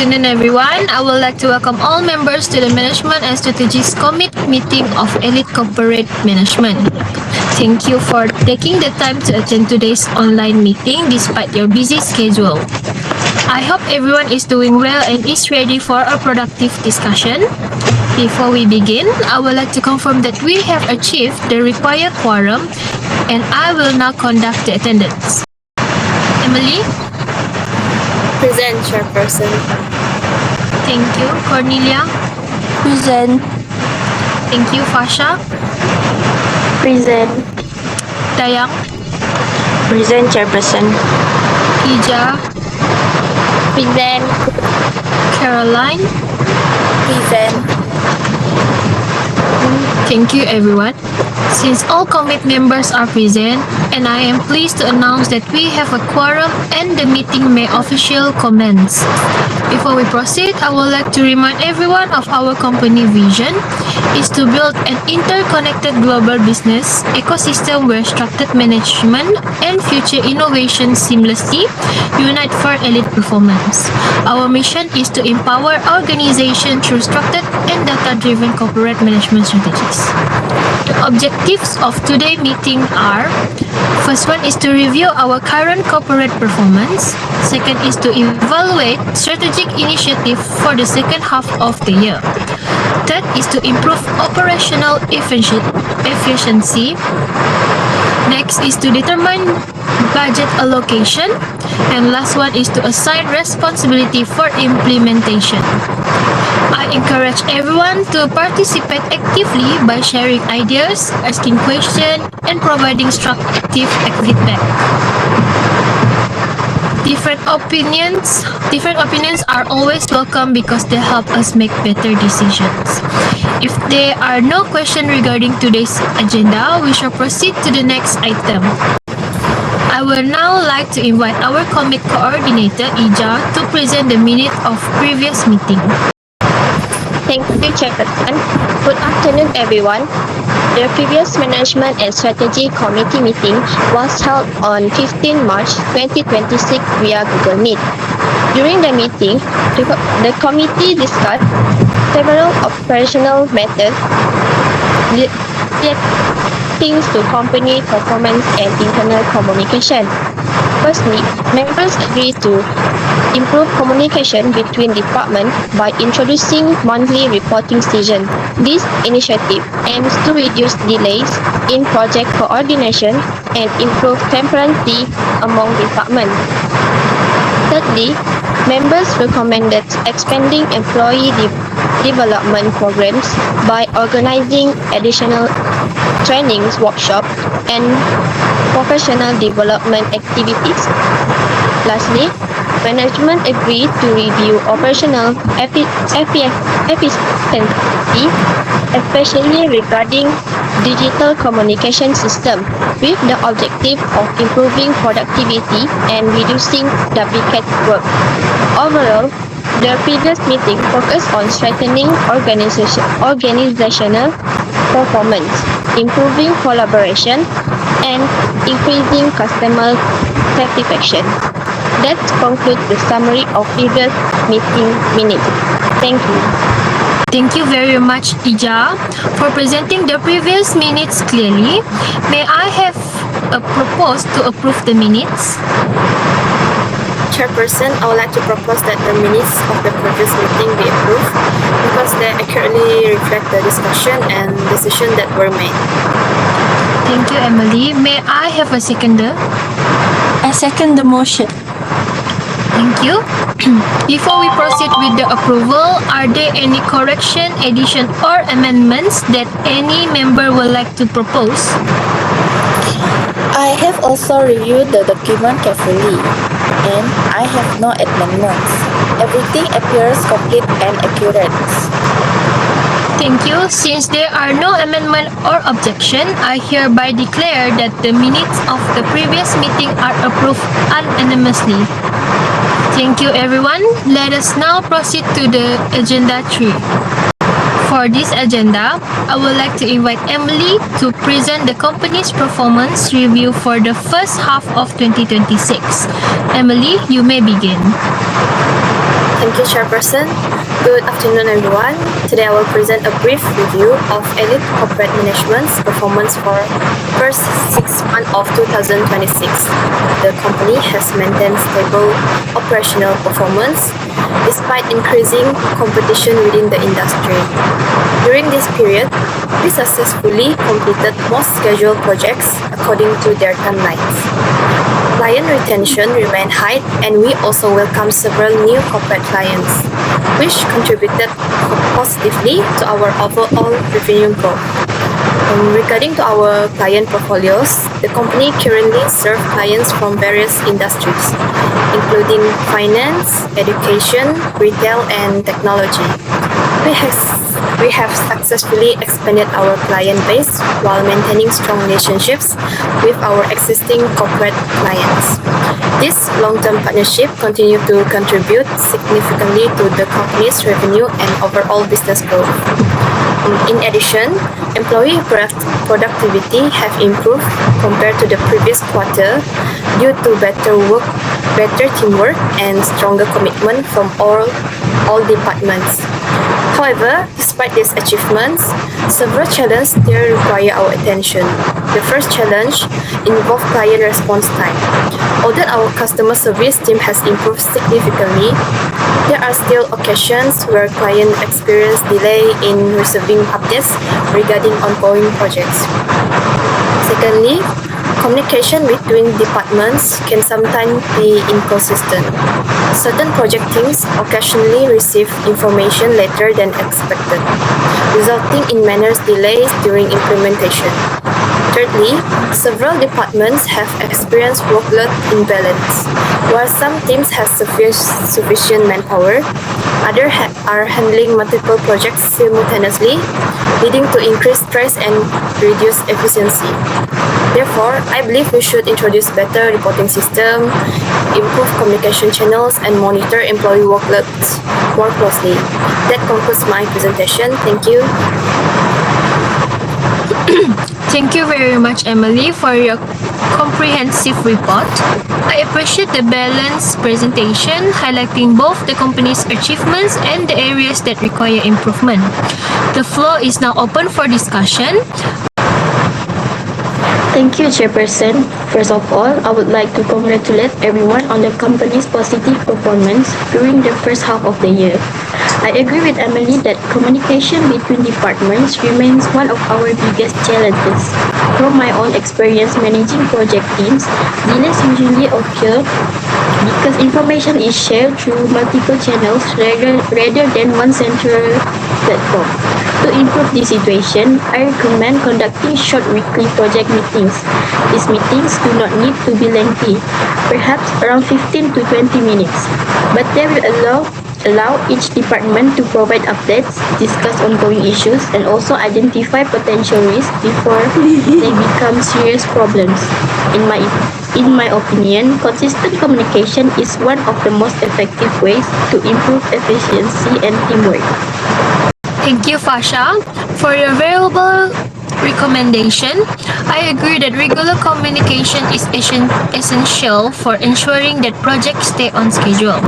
afternoon, everyone. I would like to welcome all members to the Management and Strategies Commit meeting of Elite Corporate Management. Thank you for taking the time to attend today's online meeting despite your busy schedule. I hope everyone is doing well and is ready for a productive discussion. Before we begin, I would like to confirm that we have achieved the required quorum, and I will now conduct the attendance. Emily? Present, Chairperson. Thank you. Cornelia? Present. Thank you. Fasha? Present. Dayang? Present, Chairperson. Ija? Present. Caroline? Present. Thank you, everyone. Since all commit members are present, and I am pleased to announce that we have a quorum and the meeting may officially commence. Before we proceed, I would like to remind everyone of our company vision is to build an interconnected global business ecosystem where structured management and future innovation seamlessly unite for elite performance. Our mission is to empower organizations through structured and data-driven corporate management strategies. The objectives of today's meeting are: first one is to review our current corporate performance. Second is to evaluate strategic initiative for the second half of the year. Third is to improve operational efficiency. Next is to determine budget allocation. And last one is to assign responsibility for implementation. I encourage everyone to participate actively by sharing ideas, asking questions, and providing constructive feedback. Different opinions are always welcome because they help us make better decisions. If there are no questions regarding today's agenda, we shall proceed to the next item. I would now like to invite our commit coordinator, Ija, to present the minute of previous meeting. Thank you, Chairperson. Good afternoon, everyone. The previous Management and Strategy Committee meeting was held on 15 March 2026 via Google Meet. During the meeting, the committee discussed several operational matters relating to company performance and internal communication. Firstly, members agreed to improve communication between departments by introducing monthly reporting season. This initiative aims to reduce delays in project coordination and improve transparency among departments. Thirdly, members recommended expanding employee development programs by organizing additional trainings, workshops, and professional development activities. Lastly, management agreed to review operational efficiency, especially regarding digital communication system, with the objective of improving productivity and reducing duplicate work. Overall, the previous meeting focused on strengthening organizational performance, improving collaboration, and increasing customer satisfaction. That concludes the summary of previous meeting minutes. Thank you. Thank you very much, Ija, for presenting the previous minutes clearly. May I have a proposal to approve the minutes? Chairperson, I would like to propose that the minutes of the previous meeting be approved because they accurately reflect the discussion and decision that were made. Thank you, Emily. May I have a seconder? I second the motion. Thank you. Before we proceed with the approval, are there any correction, addition, or amendments that any member would like to propose? I have also reviewed the document carefully, and I have no amendments. Everything appears complete and accurate. Thank you. Since there are no amendment or objection, I hereby declare that the minutes of the previous meeting are approved unanimously. Thank you, everyone. Let us now proceed to the agenda 3. For this agenda, I would like to invite Emily to present the company's performance review for the first half of 2026. Emily, you may begin. Thank you, Chairperson. Good afternoon, everyone. Today I will present a brief review of Elite Corporate Management's performance for first 6 months of 2026. The company has maintained stable operational performance despite increasing competition within the industry. During this period, we successfully completed most scheduled projects according to their timelines. Client retention remained high, and we also welcomed several new corporate clients, which contributed positively to our overall revenue growth. Regarding to our client portfolios, the company currently serves clients from various industries, including finance, education, retail, and technology. We have successfully expanded our client base while maintaining strong relationships with our existing corporate clients. This long-term partnership continues to contribute significantly to the company's revenue and overall business growth. In addition, employee productivity have improved compared to the previous quarter due to better teamwork, and stronger commitment from all departments. However, despite these achievements, several challenges still require our attention. The first challenge involves client response time. Although our customer service team has improved significantly, there are still occasions where clients experience delay in receiving updates regarding ongoing projects. Secondly, communication between departments can sometimes be inconsistent. Certain project teams occasionally receive information later than expected, resulting in minor delays during implementation. Thirdly, several departments have experienced workload imbalance. While some teams have sufficient manpower, others are handling multiple projects simultaneously, leading to increased stress and reduced efficiency. Therefore, I believe we should introduce better reporting system, improve communication channels, and monitor employee workloads more closely. That concludes my presentation. Thank you. Thank you very much, Emily, for your comprehensive report. I appreciate the balanced presentation, highlighting both the company's achievements and the areas that require improvement. The floor is now open for discussion. Thank you, Chairperson. First of all, I would like to congratulate everyone on the company's positive performance during the first half of the year. I agree with Emily that communication between departments remains one of our biggest challenges. From my own experience managing project teams, delays usually occur because information is shared through multiple channels rather than one central platform. To improve this situation, I recommend conducting short weekly project meetings. These meetings do not need to be lengthy, perhaps around 15 to 20 minutes, but they will allow each department to provide updates, discuss ongoing issues, and also identify potential risks before they become serious problems. In my opinion, consistent communication is one of the most effective ways to improve efficiency and teamwork. Thank you, Fasha, for your valuable recommendation. I agree that regular communication is essential for ensuring that projects stay on schedule.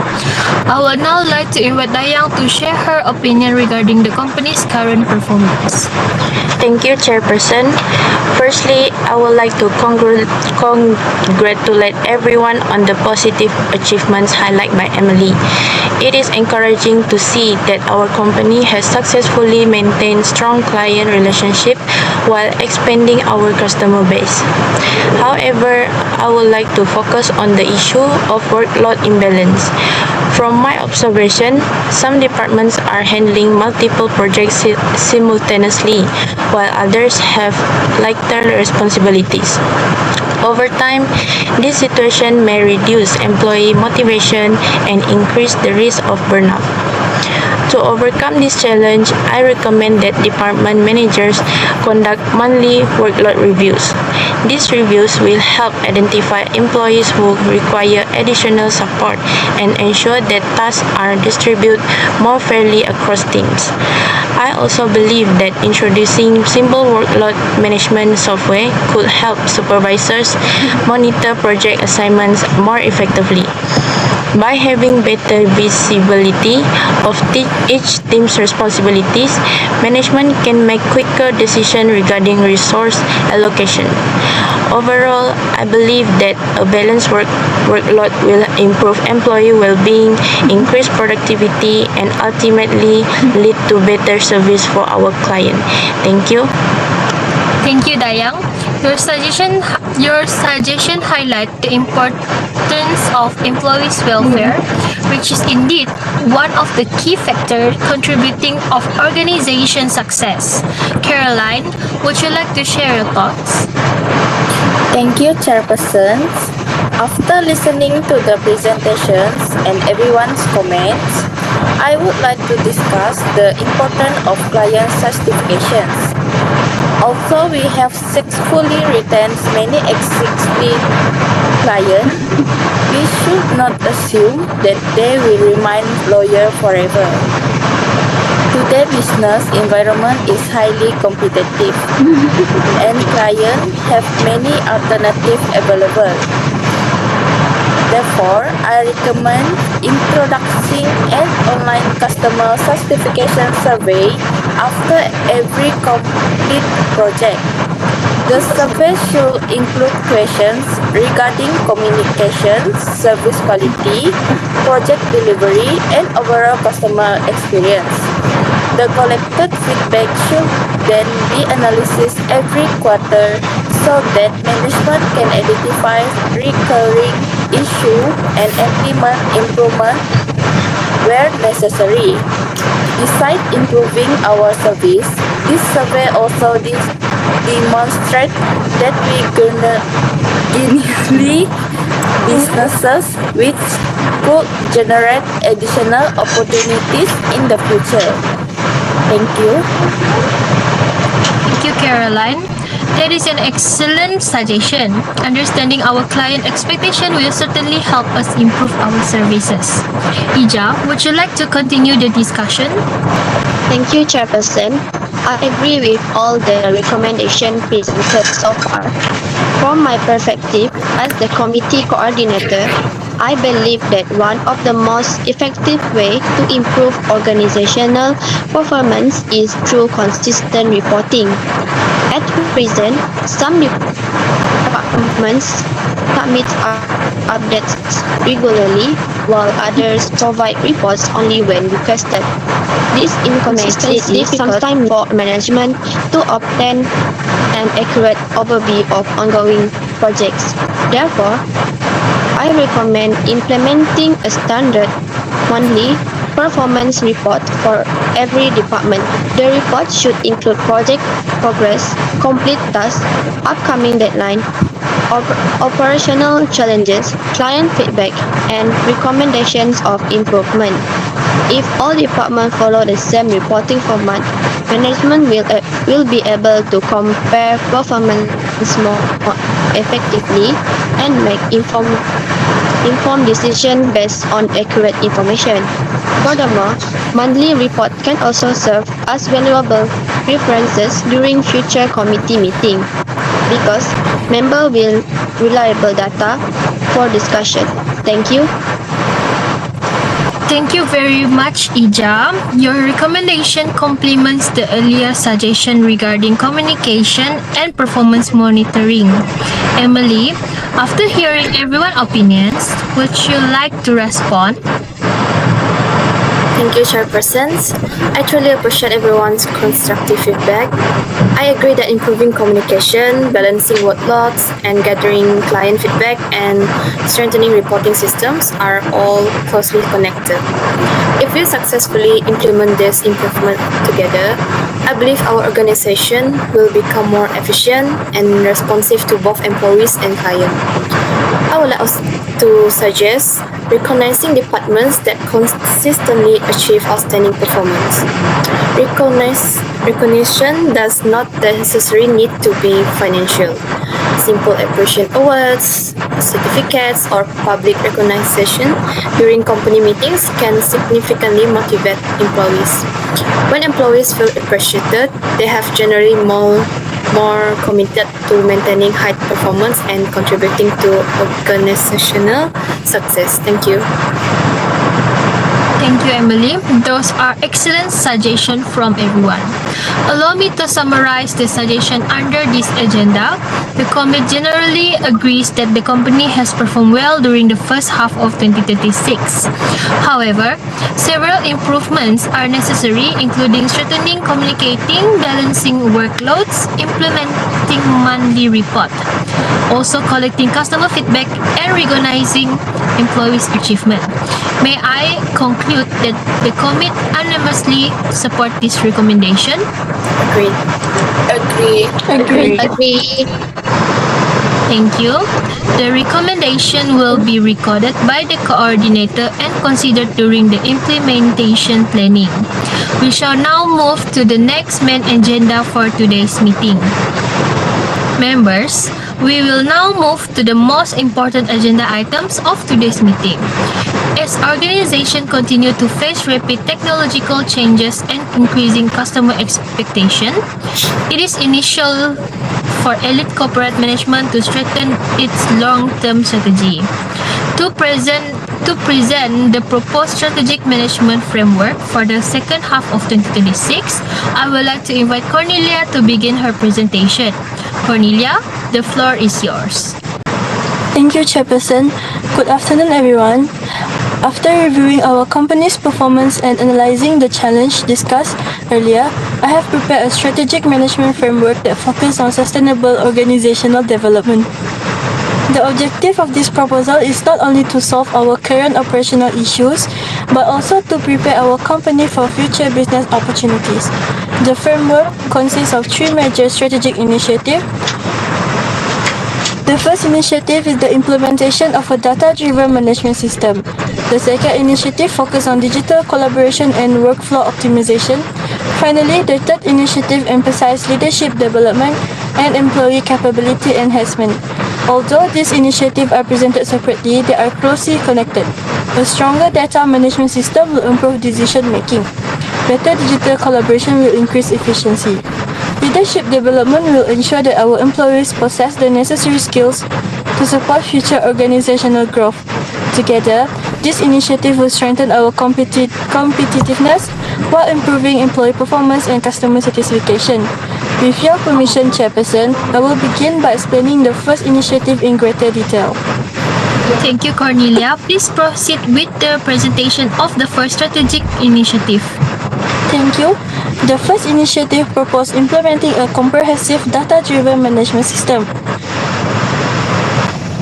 I would now like to invite Dayang to share her opinion regarding the company's current performance. Thank you, Chairperson. Firstly, I would like to congratulate everyone on the positive achievements highlighted by Emily. It is encouraging to see that our company has successfully maintained strong client relationship while expanding our customer base. However, I would like to focus on the issue of workload imbalance. From my observation, some departments are handling multiple projects simultaneously, while others have lighter responsibilities. Over time, this situation may reduce employee motivation and increase the risk of burnout. To overcome this challenge, I recommend that department managers conduct monthly workload reviews. These reviews will help identify employees who require additional support and ensure that tasks are distributed more fairly across teams. I also believe that introducing simple workload management software could help supervisors monitor project assignments more effectively. By having better visibility of each team's responsibilities, management can make quicker decisions regarding resource allocation. Overall, I believe that a balanced workload will improve employee well-being, increase productivity, and ultimately lead to better service for our client. Thank you. Thank you, Dayang. Your suggestion highlight the importance of employees' welfare, which is indeed one of the key factors contributing of organization success. Caroline, would you like to share your thoughts? Thank you, Chairperson. After listening to the presentations and everyone's comments, I would like to discuss the importance of client certifications. Although we have successfully retained many existing clients, we should not assume that they will remain loyal forever. Today's business environment is highly competitive, and clients have many alternatives available. Therefore, I recommend introducing an online customer certification survey after every complete project. The survey should include questions regarding communication, service quality, project delivery, and overall customer experience. The collected feedback should then be analyzed every quarter so that management can identify recurring issues and implement improvement where necessary. Besides improving our service, this survey also demonstrates that we genuinely businesses which could generate additional opportunities in the future. Thank you. Thank you, Caroline. That is an excellent suggestion. Understanding our client expectation will certainly help us improve our services. Ija, would you like to continue the discussion? Thank you, Chairperson. I agree with all the recommendations presented so far. From my perspective as the committee coordinator, I believe that one of the most effective ways to improve organizational performance is through consistent reporting. At present, some departments submit updates regularly, while others provide reports only when requested. This inconsistency sometimes for management to obtain an accurate overview of ongoing projects. Therefore, I recommend implementing a standard monthly performance report for every department. The report should include project progress, complete tasks, upcoming deadline, operational challenges, client feedback, and recommendations of improvement. If all departments follow the same reporting format, management will be able to compare performance more effectively and make informed decisions based on accurate information. Furthermore, monthly reports can also serve as valuable references during future committee meetings because members will reliable data for discussion. Thank you. Thank you very much, Ija. Your recommendation complements the earlier suggestion regarding communication and performance monitoring. Emily, after hearing everyone's opinions, would you like to respond? Thank you, Chairpersons. I truly appreciate everyone's constructive feedback. I agree that improving communication, balancing workloads, and gathering client feedback and strengthening reporting systems are all closely connected. If we successfully implement this improvement together, I believe our organization will become more efficient and responsive to both employees and clients. I would like to suggest recognizing departments that consistently achieve outstanding performance. Recognition does not necessarily need to be financial. Simple appreciation awards, certificates, or public recognition during company meetings can significantly motivate employees. When employees feel appreciated, they have generally more committed to maintaining high performance and contributing to organizational success. Thank you. Thank you, Emily. Those are excellent suggestions from everyone. Allow me to summarize the suggestion under this agenda. The committee generally agrees that the company has performed well during the first half of 2036. However, several improvements are necessary, including strengthening communicating, balancing workloads, implementing monthly report, also collecting customer feedback, and recognizing employees' achievement. May I conclude that the committee unanimously support this recommendation? Agreed. Agree. Agree. Thank you. The recommendation will be recorded by the coordinator and considered during the implementation planning. We shall now move to the next main agenda for today's meeting. Members, we will now move to the most important agenda items of today's meeting. As organizations continue to face rapid technological changes and increasing customer expectation, it is essential for elite corporate management to strengthen its long-term strategy. To present the proposed strategic management framework for the second half of 2026, I would like to invite Cornelia to begin her presentation. Cornelia, the floor is yours. Thank you, Chairperson. Good afternoon, everyone. After reviewing our company's performance and analyzing the challenge discussed earlier, I have prepared a strategic management framework that focuses on sustainable organizational development. The objective of this proposal is not only to solve our current operational issues, but also to prepare our company for future business opportunities. The framework consists of three major strategic initiatives. The first initiative is the implementation of a data-driven management system. The second initiative focuses on digital collaboration and workflow optimization. Finally, the third initiative emphasizes leadership development and employee capability enhancement. Although these initiatives are presented separately, they are closely connected. A stronger data management system will improve decision making. Better digital collaboration will increase efficiency. Leadership development will ensure that our employees possess the necessary skills to support future organizational growth. Together, this initiative will strengthen our competitiveness while improving employee performance and customer satisfaction. With your permission, Chairperson, I will begin by explaining the first initiative in greater detail. Thank you, Cornelia. Please proceed with the presentation of the first strategic initiative. Thank you. The first initiative proposed implementing a comprehensive data-driven management system.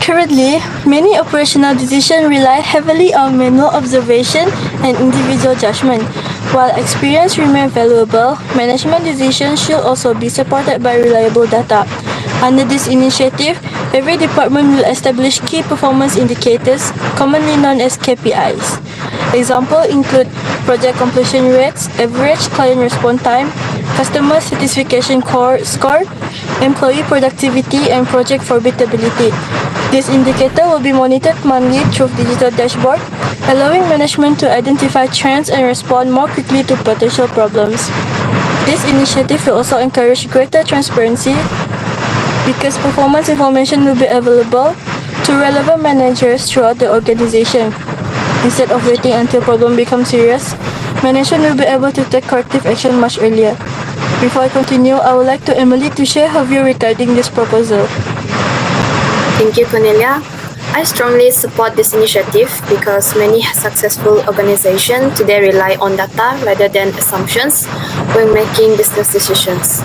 Currently, many operational decisions rely heavily on manual observation and individual judgment. While experience remains valuable, management decisions should also be supported by reliable data. Under this initiative, every department will establish key performance indicators, commonly known as KPIs. Examples include project completion rates, average client response time, customer satisfaction score, employee productivity, and project profitability. This indicator will be monitored monthly through digital dashboard, allowing management to identify trends and respond more quickly to potential problems. This initiative will also encourage greater transparency because performance information will be available to relevant managers throughout the organization. Instead of waiting until problem becomes serious, management will be able to take corrective action much earlier. Before I continue, I would like Emily to share her view regarding this proposal. Thank you, Cornelia. I strongly support this initiative because many successful organizations today rely on data rather than assumptions when making business decisions.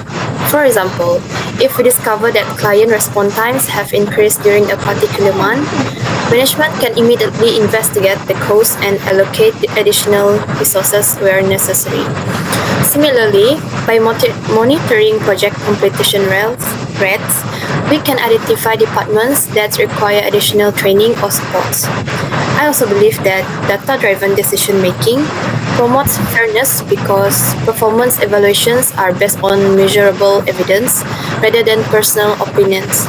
For example, if we discover that client response times have increased during a particular month, management can immediately investigate the cause and allocate the additional resources where necessary. Similarly, by monitoring project completion rates, we can identify departments that require additional training or support. I also believe that data-driven decision-making promotes fairness because performance evaluations are based on measurable evidence rather than personal opinions.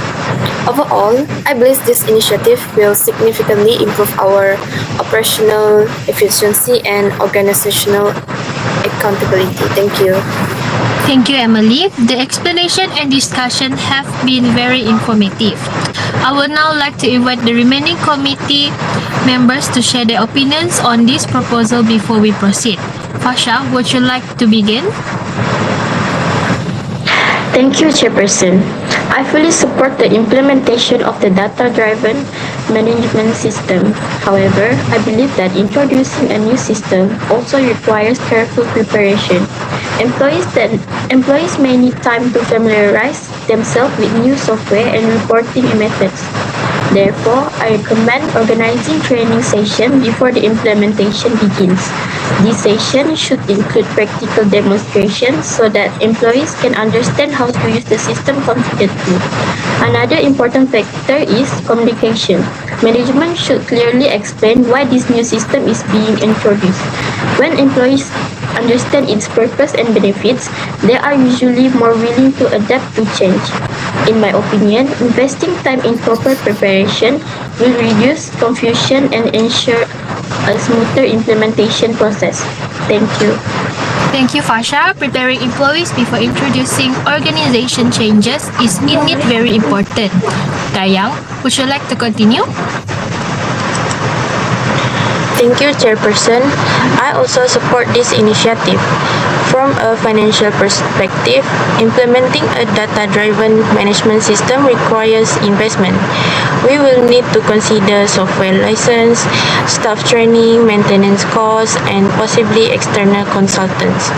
Overall, I believe this initiative will significantly improve our operational efficiency and organizational accountability. Thank you. Thank you, Emily. The explanation and discussion have been very informative. I would now like to invite the remaining committee members to share their opinions on this proposal before we proceed. Fasha, would you like to begin? Thank you, Chairperson. I fully support the implementation of the data-driven management system. However, I believe that introducing a new system also requires careful preparation. Employees may need time to familiarize themselves with new software and reporting methods. Therefore, I recommend organizing training sessions before the implementation begins. This session should include practical demonstrations so that employees can understand how to use the system confidently. Another important factor is communication. Management should clearly explain why this new system is being introduced. When employees understand its purpose and benefits, they are usually more willing to adapt to change. In my opinion, investing time in proper preparation will reduce confusion and ensure a smoother implementation process. Thank you. Thank you, Fasha. Preparing employees before introducing organization changes is indeed very important. Dayang, would you like to continue? Thank you, Chairperson. I also support this initiative. From a financial perspective, implementing a data-driven management system requires investment. We will need to consider software license, staff training, maintenance costs, and possibly external consultants.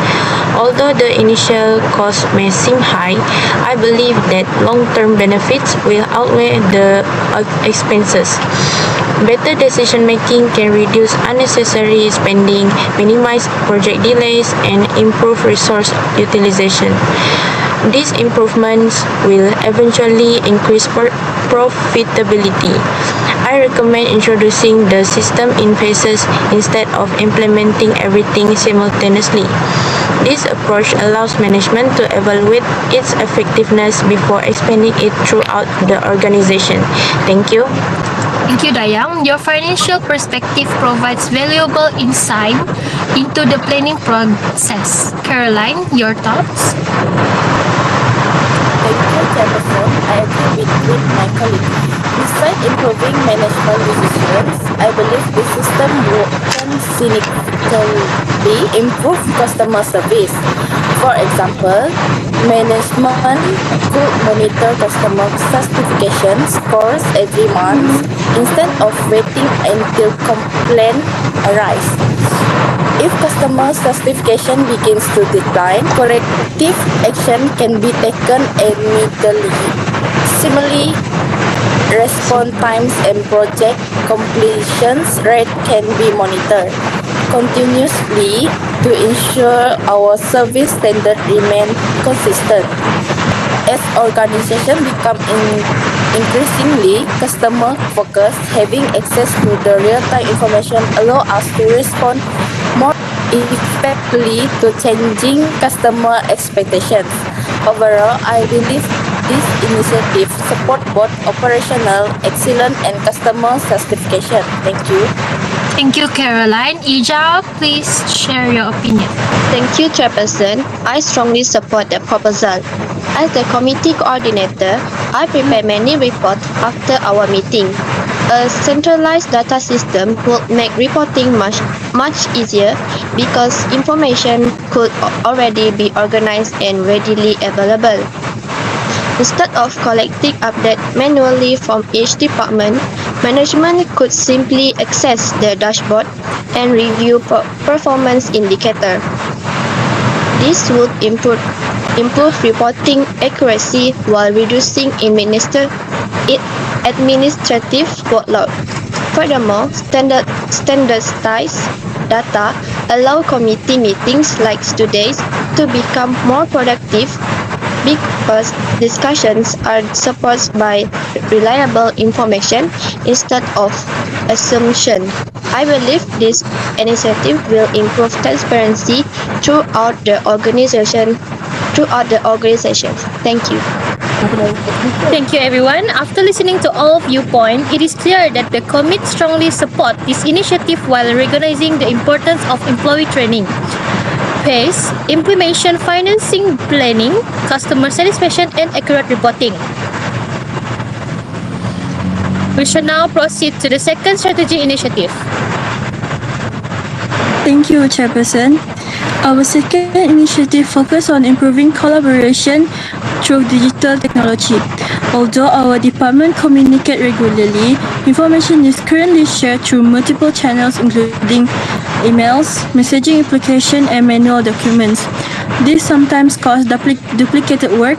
Although the initial cost may seem high, I believe that long-term benefits will outweigh the expenses. Better decision making can reduce unnecessary spending, minimize project delays, and improve resource utilization. These improvements will eventually increase profitability. I recommend introducing the system in phases instead of implementing everything simultaneously. This approach allows management to evaluate its effectiveness before expanding it throughout the organization. Thank you. Thank you, Dayang. Your financial perspective provides valuable insight into the planning process. Caroline, your thoughts? Thank you, Chairperson. I agree with my colleague. Besides improving management decisions, I believe the system can significantly improve customer service. For example, management could monitor customer satisfaction scores every month instead of waiting until complaints arise. If customer satisfaction begins to decline, corrective action can be taken immediately. Similarly, response times and project completion rate can be monitored continuously to ensure our service standard remain consistent. As organizations become increasingly customer focused, having access to the real-time information allow us to respond more effectively to changing customer expectations. Overall, I believe this initiative support both operational excellence and customer satisfaction. Thank you. Thank you, Caroline. Ija, please share your opinion. Thank you, Chairperson. I strongly support the proposal. As the committee coordinator, I prepare many reports after our meeting. A centralized data system would make reporting much easier because information could already be organized and readily available. Instead of collecting updates manually from each department, management could simply access the dashboard and review performance indicators. This would improve reporting accuracy while reducing administrative workload. Furthermore, standardized data allow committee meetings like today's to become more productive because discussions are supported by reliable information instead of assumption. I believe this initiative will improve transparency throughout the organization. Thank you. Thank you, everyone. After listening to all viewpoints, it is clear that the committee strongly support this initiative while recognizing the importance of employee training, pace, implementation, financing, planning, customer satisfaction, and accurate reporting. We shall now proceed to the second strategy initiative. Thank you, Chairperson. Our second initiative focuses on improving collaboration through digital technology. Although our department communicates regularly, information is currently shared through multiple channels including emails, messaging application, and manual documents. This sometimes causes duplicated work,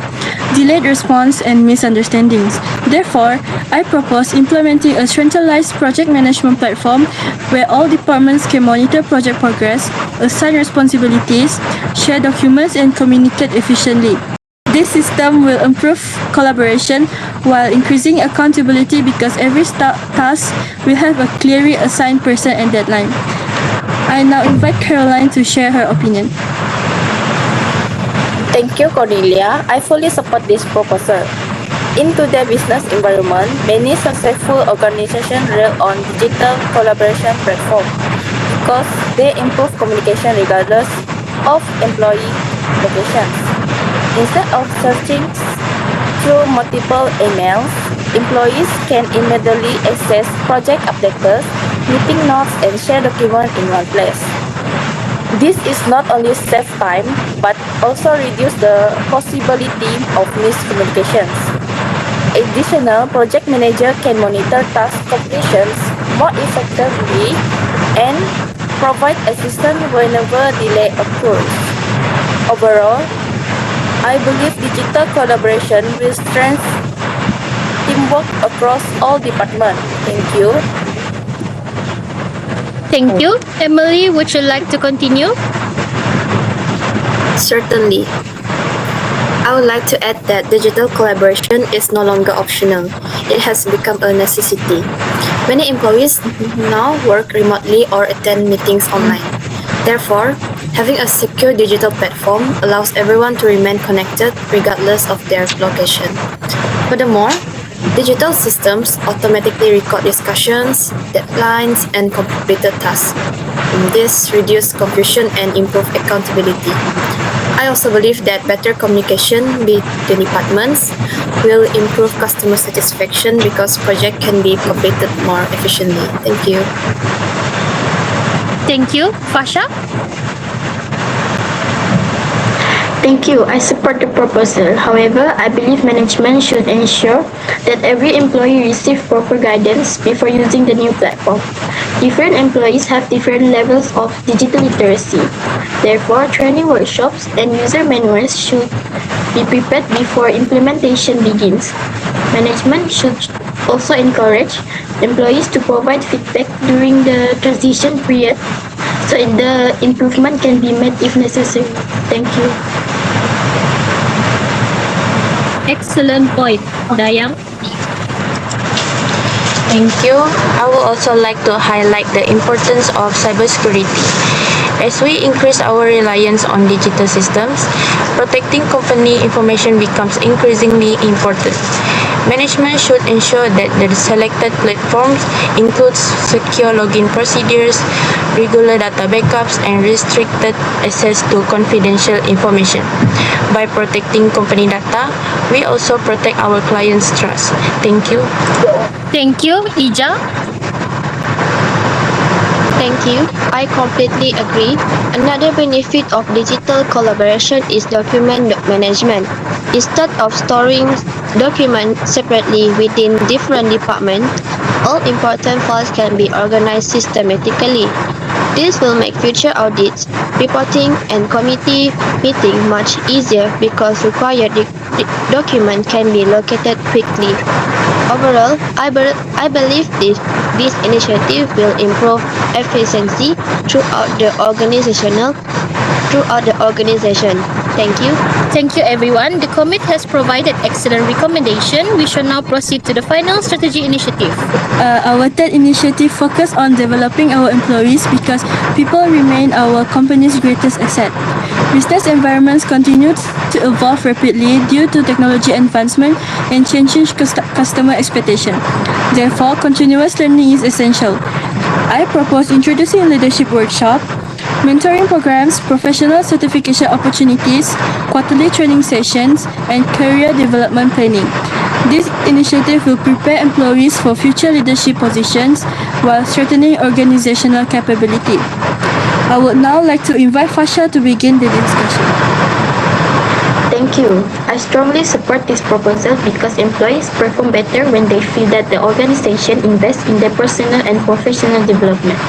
delayed response, and misunderstandings. Therefore, I propose implementing a centralized project management platform where all departments can monitor project progress, assign responsibilities, share documents, and communicate efficiently. This system will improve collaboration while increasing accountability because every task will have a clearly assigned person and deadline. I now invite Caroline to share her opinion. Thank you, Cornelia. I fully support this proposal. In today's business environment, many successful organizations rely on digital collaboration platforms because they improve communication regardless of employee locations. Instead of searching through multiple emails, employees can immediately access project updates, meeting notes, and share documents in one place. This is not only save time, but also reduce the possibility of miscommunications. Additional, project manager can monitor task completions more effectively and provide assistance whenever delay occurs. Overall, I believe digital collaboration will strengthen teamwork across all departments. Thank you. Thank you. Emily, would you like to continue? Certainly. I would like to add that digital collaboration is no longer optional. It has become a necessity. Many employees now work remotely or attend meetings online. Therefore, having a secure digital platform allows everyone to remain connected regardless of their location. Furthermore, digital systems automatically record discussions, deadlines, and completed tasks. This reduces confusion and improves accountability. I also believe that better communication between departments will improve customer satisfaction because projects can be completed more efficiently. Thank you. Thank you. Fasha? Thank you. I support the proposal. However, I believe management should ensure that every employee receives proper guidance before using the new platform. Different employees have different levels of digital literacy. Therefore, training workshops and user manuals should be prepared before implementation begins. Management should also encourage employees to provide feedback during the transition period so the improvement can be made if necessary. Thank you. Excellent point. Dayang? Thank you. I would also like to highlight the importance of cybersecurity. As we increase our reliance on digital systems, protecting company information becomes increasingly important. Management should ensure that the selected platforms include secure login procedures, regular data backups, and restricted access to confidential information. By protecting company data, we also protect our clients' trust. Thank you. Thank you. Ija? Thank you. I completely agree. Another benefit of digital collaboration is document management. Instead of storing documents separately within different departments, all important files can be organized systematically. This will make future audits, reporting, and committee meeting much easier because required document can be located quickly. Overall, I believe this initiative will improve efficiency throughout the organization. Thank you. Thank you, everyone. The committee has provided excellent recommendation. We shall now proceed to the final strategy initiative. Our third initiative focuses on developing our employees because people remain our company's greatest asset. Business environments continue to evolve rapidly due to technology advancement and changing customer expectation. Therefore, continuous learning is essential. I propose introducing leadership workshop mentoring programs, professional certification opportunities, quarterly training sessions, and career development planning. This initiative will prepare employees for future leadership positions while strengthening organizational capability. I would now like to invite Fasha to begin the discussion. Thank you. I strongly support this proposal because employees perform better when they feel that the organization invests in their personal and professional development.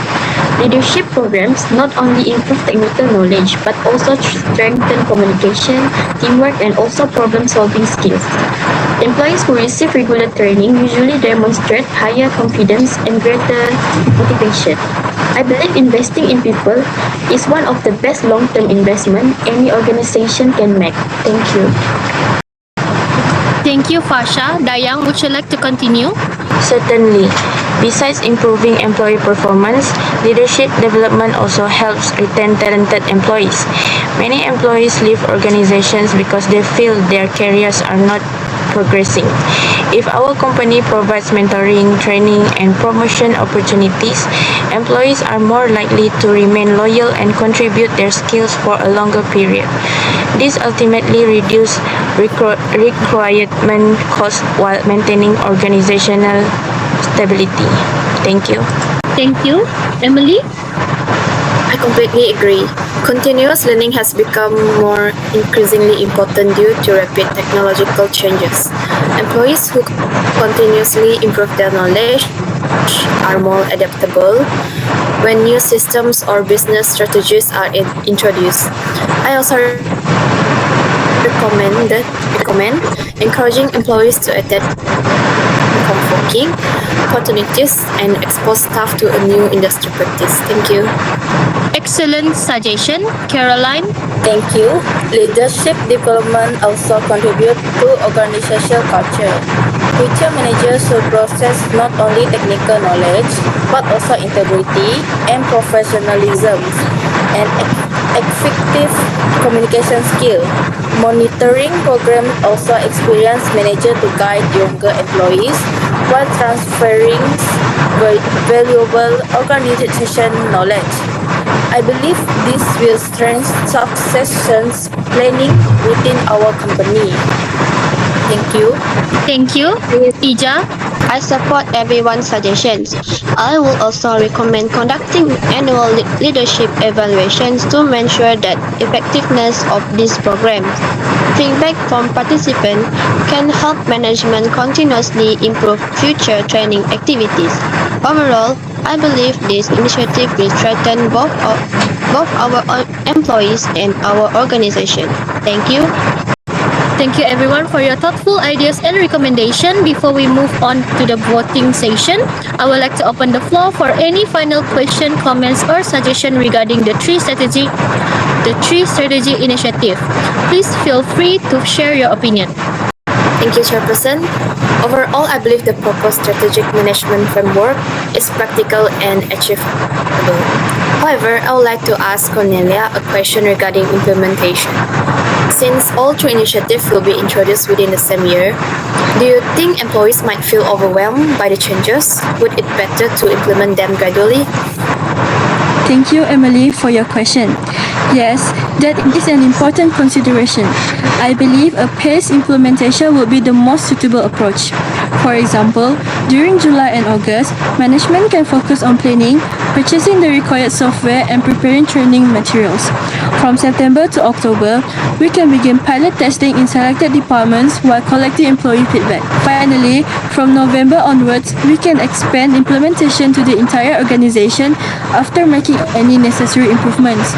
Leadership programs not only improve technical knowledge but also strengthen communication, teamwork, and also problem-solving skills. Employees who receive regular training usually demonstrate higher confidence and greater motivation. I believe investing in people is one of the best long-term investment any organization can make. Thank you. Thank you, Fasha. Dayang, would you like to continue? Certainly. Besides improving employee performance, leadership development also helps retain talented employees. Many employees leave organizations because they feel their careers are not progressing. If our company provides mentoring, training, and promotion opportunities, employees are more likely to remain loyal and contribute their skills for a longer period. This ultimately reduces requirement costs while maintaining organizational stability. Thank you. Thank you. Emily? I completely agree. Continuous learning has become more increasingly important due to rapid technological changes. Employees who continuously improve their knowledge are more adaptable when new systems or business strategies are introduced. I also recommend encouraging employees to adapt working opportunities and expose staff to a new industry practice. Thank you. Excellent suggestion. Caroline? Thank you. Leadership development also contribute to organizational culture. Future managers should possess not only technical knowledge but also integrity and professionalism and effective communication skill. Monitoring program also experience manager to guide younger employees while transferring valuable organization knowledge. I believe this will strengthen succession planning within our company. Thank you. Thank you. Ija? I support everyone's suggestions. I will also recommend conducting annual leadership evaluations to ensure that effectiveness of these programs. Feedback from participants can help management continuously improve future training activities. Overall, I believe this initiative will strengthen both our employees and our organization. Thank you. Thank you everyone for your thoughtful ideas and recommendation. Before we move on to the voting session, I would like to open the floor for any final question, comments, or suggestion regarding the tree strategy initiative. Please feel free to share your opinion. Thank you, Chairperson. Overall, I believe the proposed strategic management framework is practical and achievable. However, I would like to ask Cornelia a question regarding implementation. Since all three initiatives will be introduced within the same year, do you think employees might feel overwhelmed by the changes? Would it better to implement them gradually? Thank you, Emily, for your question. Yes, that is an important consideration. I believe a paced implementation would be the most suitable approach. For example, during July and August, management can focus on planning, purchasing the required software, and preparing training materials. From September to October, we can begin pilot testing in selected departments while collecting employee feedback. Finally, from November onwards, we can expand implementation to the entire organization after making any necessary improvements.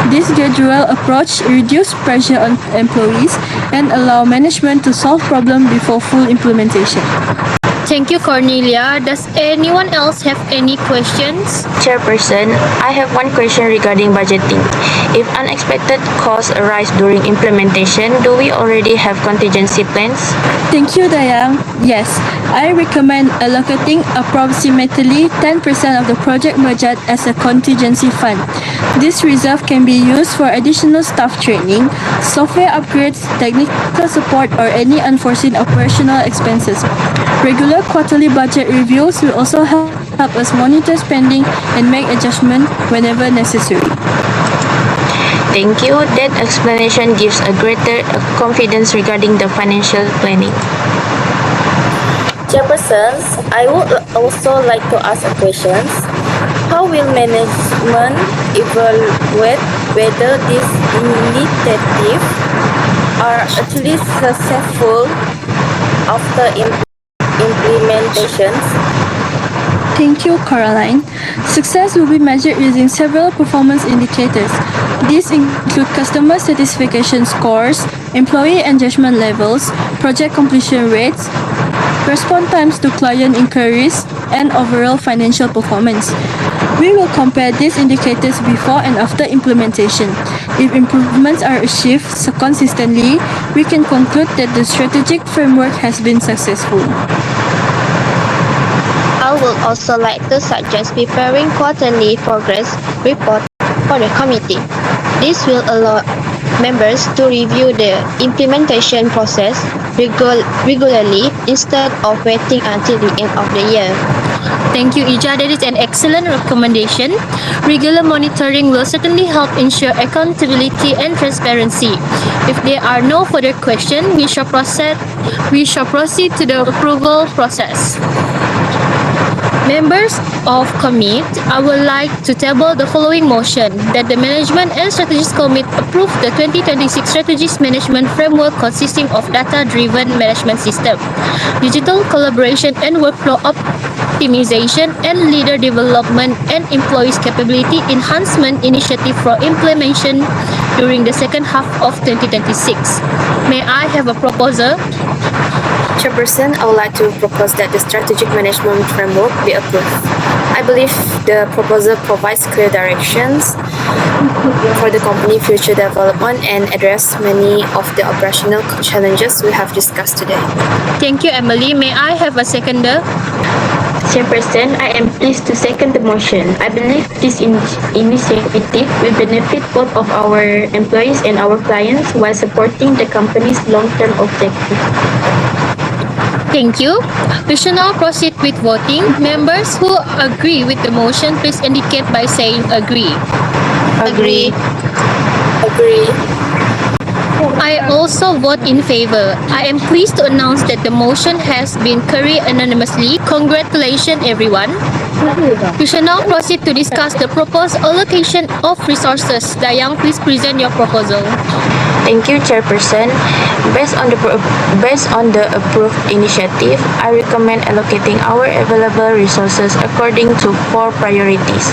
This gradual approach reduces pressure on employees and allows management to solve problems before full implementation. Thank you, Cornelia. Does anyone else have any questions? Chairperson, I have one question regarding budgeting. If unexpected costs arise during implementation, do we already have contingency plans? Thank you, Dayang. Yes, I recommend allocating approximately 10% of the project budget as a contingency fund. This reserve can be used for additional staff training, software upgrades, technical support, or any unforeseen operational expenses. Regular quarterly budget reviews will also help us monitor spending and make adjustments whenever necessary. Thank you. That explanation gives a greater confidence regarding the financial planning. Chairpersons, I would also like to ask a question. How will management evaluate whether these initiatives are actually successful after implementations? Thank you, Caroline. Success will be measured using several performance indicators. These include customer satisfaction scores, employee engagement levels, project completion rates, response times to client inquiries, and overall financial performance. We will compare these indicators before and after implementation. If improvements are achieved consistently, we can conclude that the strategic framework has been successful. I would also like to suggest preparing quarterly progress report for the committee. This will allow members to review the implementation process regularly instead of waiting until the end of the year. Thank you, Ija. That is an excellent recommendation. Regular monitoring will certainly help ensure accountability and transparency. If there are no further questions, we shall proceed to the approval process. Members of commit, I would like to table the following motion that the Management and Strategies Committee approve the 2026 Strategies Management Framework consisting of data-driven management system, digital collaboration and workflow optimization, and leader development and employees capability enhancement initiative for implementation during the second half of 2026. May I have a proposal? Chairperson, I would like to propose that the strategic management framework be approved. I believe the proposal provides clear directions for the company future development and address many of the operational challenges we have discussed today. Thank you, Emily. May I have a seconder? Chairperson, I am pleased to second the motion. I believe this initiative will benefit both of our employees and our clients while supporting the company's long-term objective. Thank you. We shall now proceed with voting. Members who agree with the motion, please indicate by saying agree. Agree. Agree. I also vote in favor. I am pleased to announce that the motion has been carried unanimously. Congratulations, everyone. We shall now proceed to discuss the proposed allocation of resources. Dayang, please present your proposal. Thank you, Chairperson. Based on the approved initiative, I recommend allocating our available resources according to 4 priorities.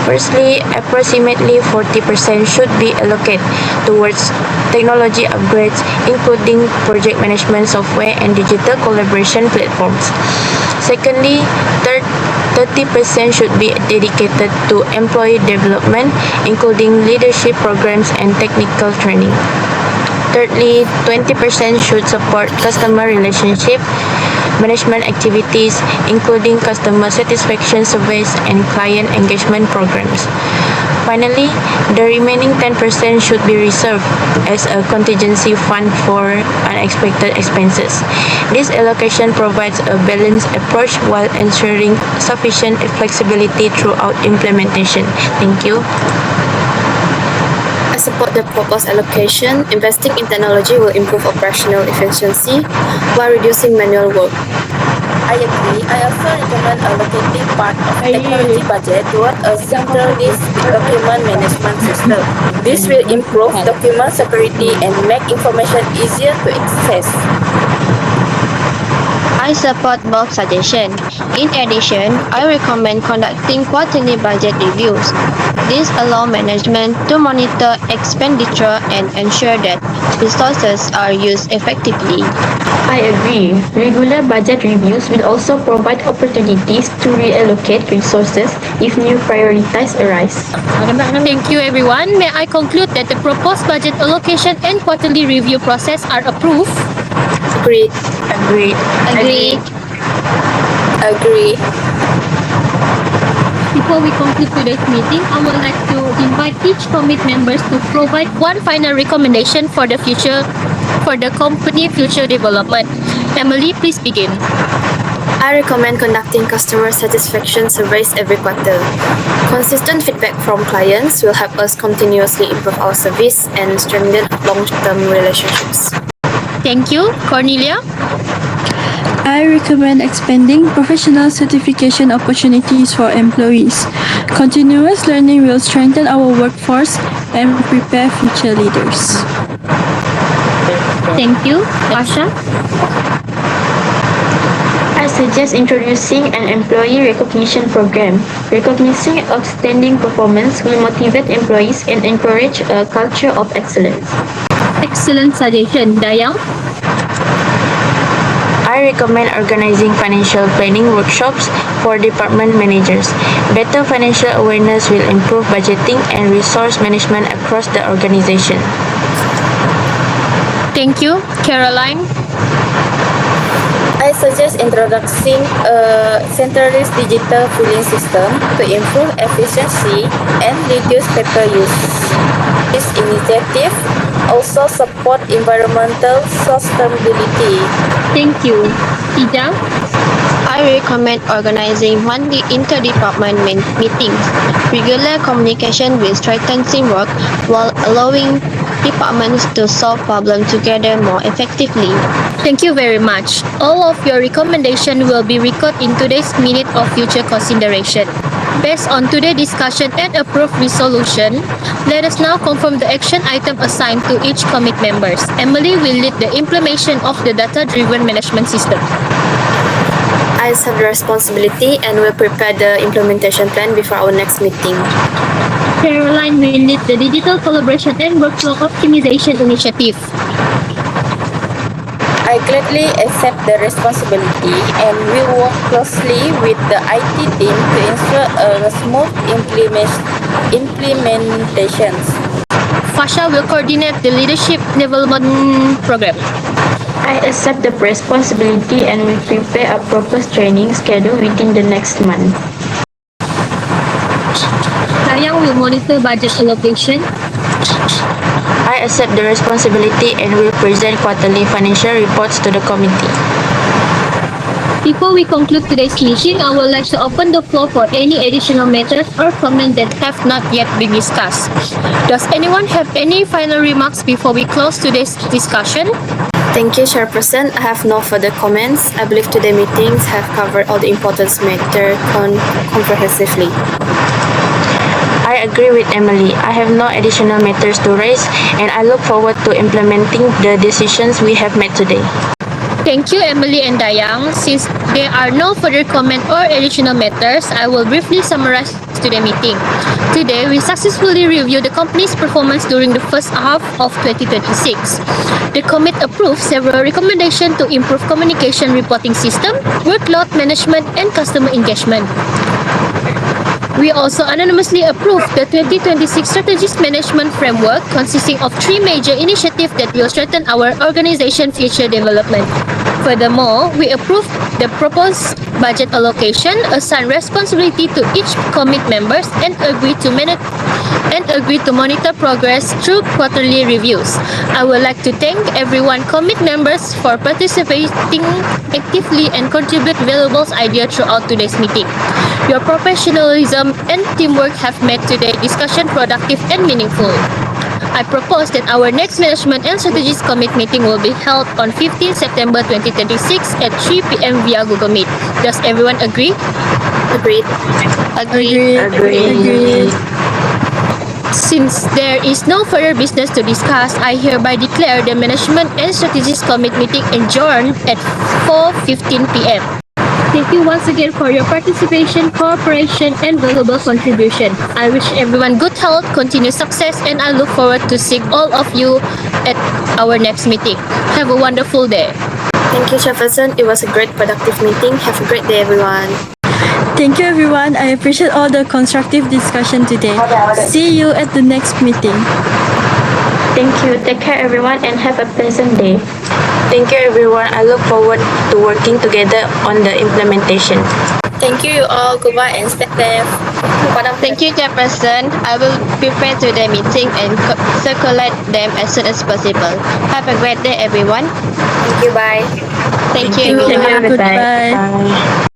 Firstly, approximately 40% should be allocated towards technology upgrades, including project management software and digital collaboration platforms. Secondly, 30% should be dedicated to employee development, including leadership programs and technical training. Thirdly, 20% should support customer relationship management activities, including customer satisfaction surveys and client engagement programs. Finally, the remaining 10% should be reserved as a contingency fund for unexpected expenses. This allocation provides a balanced approach while ensuring sufficient flexibility throughout implementation. Thank you. I support the proposed allocation. Investing in technology will improve operational efficiency while reducing manual work. I agree. I also recommend allocating part of technology budget toward a centralized document management system. This will improve document security and make information easier to access. I support both suggestions. In addition, I recommend conducting quarterly budget reviews. This allows management to monitor expenditure and ensure that resources are used effectively. I agree. Regular budget reviews will also provide opportunities to reallocate resources if new priorities arise. Thank you, everyone. May I conclude that the proposed budget allocation and quarterly review process are approved? Agreed. Agreed. Agree. Agree. Before we conclude today's meeting, I would like to invite each committee members to provide one final recommendation for the future, for the company future development. Emily, please begin. I recommend conducting customer satisfaction surveys every quarter. Consistent feedback from clients will help us continuously improve our service and strengthen long-term relationships. Thank you, Cornelia. I recommend expanding professional certification opportunities for employees. Continuous learning will strengthen our workforce and prepare future leaders. Thank you, Asha. I suggest introducing an employee recognition program. Recognizing outstanding performance will motivate employees and encourage a culture of excellence. Excellent suggestion, Dayang. I recommend organizing financial planning workshops for department managers. Better financial awareness will improve budgeting and resource management across the organization. Thank you, Caroline. I suggest introducing a centralized digital filing system to improve efficiency and reduce paper use. This initiative also support environmental sustainability. Thank you, Ida. I recommend organizing monthly interdepartment meetings. Regular communication will strengthen teamwork while allowing departments to solve problems together more effectively. Thank you very much. All of your recommendations will be recorded in today's minute of future consideration. Based on today's discussion and approved resolution, let us now confirm the action item assigned to each commit members. Emily will lead the implementation of the data-driven management system. I have the responsibility and will prepare the implementation plan before our next meeting. Caroline will lead the digital collaboration and workflow optimization initiative. I gladly accept the responsibility and will work closely with the IT team to ensure a smooth implementations. Fasha will coordinate the leadership development program. I accept the responsibility and will prepare a proper training schedule within the next month. Dayang will monitor budget allocation. I accept the responsibility and will present quarterly financial reports to the committee. Before we conclude today's meeting, I would like to open the floor for any additional matters or comments that have not yet been discussed. Does anyone have any final remarks before we close today's discussion? Thank you, Chairperson. I have no further comments. I believe today's meetings have covered all the important matters comprehensively. I agree with Emily. I have no additional matters to raise and I look forward to implementing the decisions we have made today. Thank you, Emily and Dayang. Since there are no further comment or additional matters, I will briefly summarize today's meeting. Today, we successfully reviewed the company's performance during the first half of 2026. The committee approved several recommendations to improve communication reporting system, workload management, and customer engagement. We also unanimously approved the 2026 Strategic Management Framework consisting of 3 major initiatives that will strengthen our organization future development. Furthermore, we approved the proposed budget allocation, assigned responsibility to each commit members, and agreed to monitor progress through quarterly reviews. I would like to thank everyone commit members for participating actively and contribute valuable ideas throughout today's meeting. Your professionalism and teamwork have made today's discussion productive and meaningful. I propose that our next Management and Strategies Commit meeting will be held on 15 September 2026 at 3 p.m. via Google Meet. Does everyone agree? Agreed. Agree. Since there is no further business to discuss, I hereby declare the Management and Strategies Commit meeting adjourned at 4:15 p.m. Thank you once again for your participation, cooperation, and valuable contribution. I wish everyone good health, continued success, and I look forward to seeing all of you at our next meeting. Have a wonderful day. Thank you, Chairperson. It was a great productive meeting. Have a great day, everyone. Thank you, everyone. I appreciate all the constructive discussion today. See you at the next meeting. Thank you. Take care, everyone, and have a pleasant day. Thank you everyone. I look forward to working together on the implementation. Thank you all. Goodbye and stay safe. Thank you, Chairperson. I will prepare to the meeting and circulate them as soon as possible. Have a great day, everyone. Thank you. Bye. Thank you. Thank you. everyone. Goodbye. Goodbye. Bye.